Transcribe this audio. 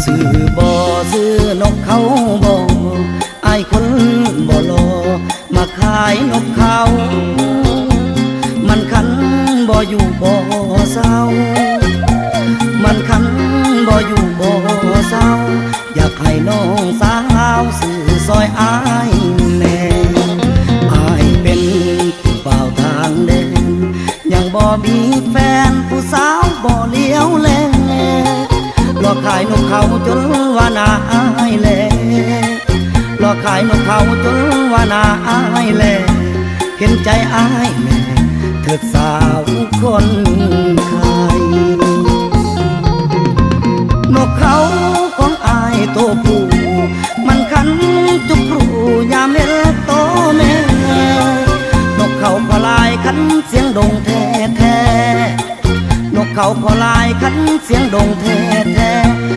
ซื้อบ่ซื้อนกเขาบ่ไอ้คนบ่รอมาขายนกเขามันคันบ่อยู่บ่เศร้ามันคันบ่อยู่บ่เศร้าอยากให้น้องสาวซื้อซอยอ้ายแน่อ้ายเป็นผู้บ่าวทางแดนยังบ่มีแฟนผู้สาวบ่เลี้ยวแลรอขายนกเขาจนว่านาอายแลรอขายนกเขาจนว่านาอายแลเห็นใจอายแม่เถิดสาวคนไข้นกเขาของอายโตผู้มันคันจุกครูยามเห็นโตแม่นกเขาพอลายคันเสียงดงแท้แท้นกเขาพอลายคันเสียงดงแท้แท้